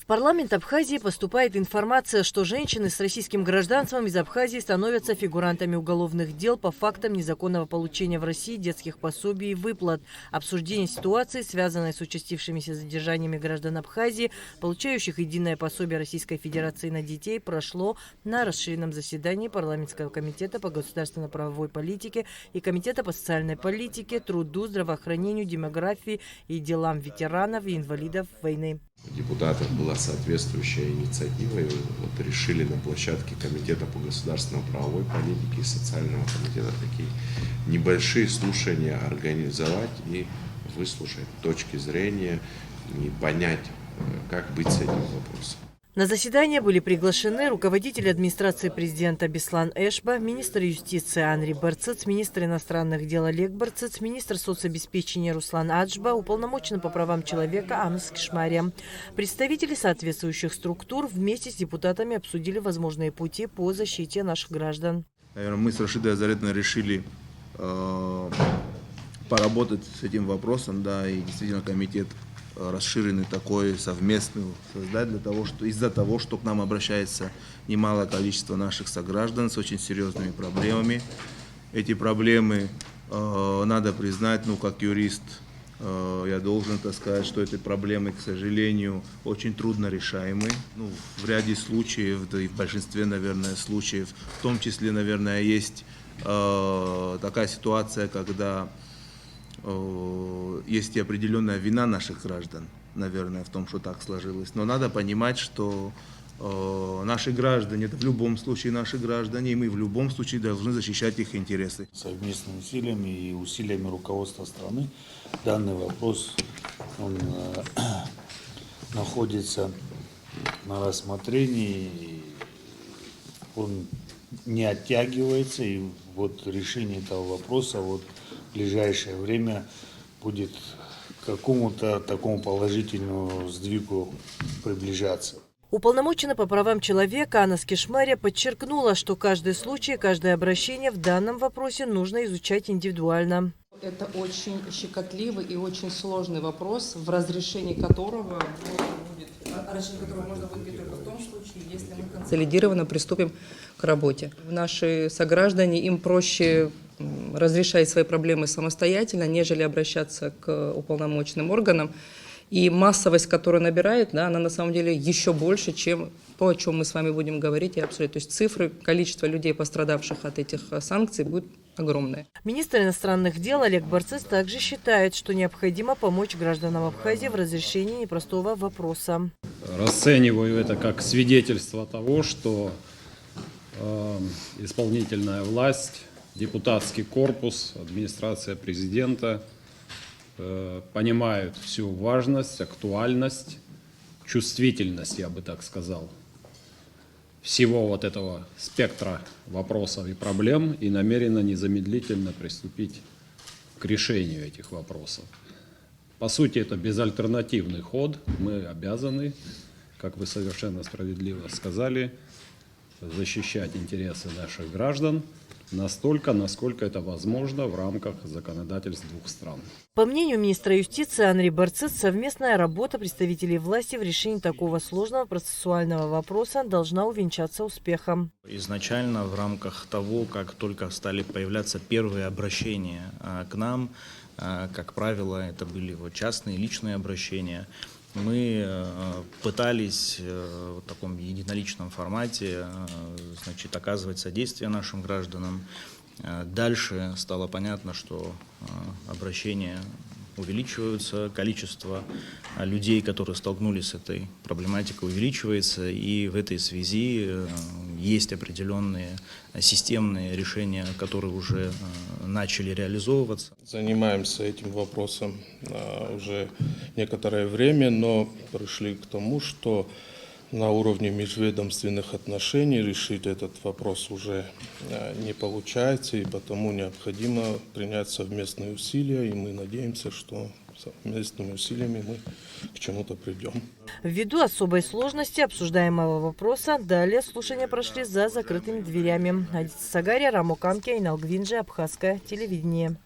В парламент Абхазии поступает информация, что женщины с российским гражданством из Абхазии становятся фигурантами уголовных дел по фактам незаконного получения в России детских пособий и выплат. Обсуждение ситуации, связанной с участившимися задержаниями граждан Абхазии, получающих единое пособие Российской Федерации на детей, прошло на расширенном заседании Парламентского комитета по государственно-правовой политике и Комитета по социальной политике, труду, здравоохранению, демографии и делам ветеранов и инвалидов войны. У депутатов была соответствующая инициатива, и вот решили на площадке Комитета по государственно-правовой политике и социального комитета такие небольшие слушания организовать и выслушать точки зрения и понять, как быть с этим вопросом. На заседание были приглашены руководитель администрации президента Беслан Эшба, министр юстиции Анри Барцыц, министр иностранных дел Олег Барцыц, министр соцобеспечения Руслан Аджба, уполномоченный по правам человека Анас Кишмария. Представители соответствующих структур вместе с депутатами обсудили возможные пути по защите наших граждан. Мы с Рашидой Азаретовной решили поработать с этим вопросом, да, и действительно комитет расширенный такой, совместный создать из-за того, что к нам обращается немалое количество наших сограждан с очень серьезными проблемами. Эти проблемы, надо признать, как юрист, я должен сказать, что эти проблемы, к сожалению, очень трудно решаемы. В ряде случаев, да и в большинстве, наверное, случаев, в том числе, наверное, есть такая ситуация, когда есть и определенная вина наших граждан, наверное, в том, что так сложилось. Но надо понимать, что наши граждане, это в любом случае наши граждане, и мы в любом случае должны защищать их интересы. Совместными усилиями и усилиями руководства страны данный вопрос находится на рассмотрении, он не оттягивается, и вот решение этого вопроса в ближайшее время будет к какому-то такому положительному сдвигу приближаться. Уполномоченная по правам человека Анас Кишмария подчеркнула, что каждый случай, каждое обращение в данном вопросе нужно изучать индивидуально. Это очень щекотливый и очень сложный вопрос, в разрешении которого можно будет только в том случае, если мы консолидированно приступим к работе. Наши сограждане, им проще разрешать свои проблемы самостоятельно, нежели обращаться к уполномоченным органам. И массовость, которую набирает, она на самом деле еще больше, чем то, о чем мы с вами будем говорить и обсуждать. То есть цифры, количество людей, пострадавших от этих санкций, будет огромное. Министр иностранных дел Олег Барцыц также считает, что необходимо помочь гражданам Абхазии в разрешении непростого вопроса. Расцениваю это как свидетельство того, что исполнительная власть, депутатский корпус, администрация президента понимают всю важность, актуальность, чувствительность, я бы так сказал, всего этого спектра вопросов и проблем и намерены незамедлительно приступить к решению этих вопросов. По сути, это безальтернативный ход. Мы обязаны, как вы совершенно справедливо сказали, защищать интересы наших граждан настолько, насколько это возможно в рамках законодательств двух стран. По мнению министра юстиции Анри Барцыц, совместная работа представителей власти в решении такого сложного процессуального вопроса должна увенчаться успехом. Изначально в рамках того, как только стали появляться первые обращения к нам, как правило, это были частные личные обращения, мы пытались в таком единоличном формате оказывать содействие нашим гражданам. Дальше стало понятно, что обращения увеличиваются, количество людей, которые столкнулись с этой проблематикой, увеличивается, и в этой связи есть определенные системные решения, которые уже начали реализовываться. Занимаемся этим вопросом уже некоторое время, но пришли к тому, что на уровне межведомственных отношений решить этот вопрос уже не получается, и потому необходимо принять совместные усилия, и мы надеемся, что совместными усилиями мы к чему-то придем. Ввиду особой сложности обсуждаемого вопроса, далее слушания прошли за закрытыми дверями. Адиса Сагария, Рамо Камки, Айнал Гвинджи, Абхазское телевидение.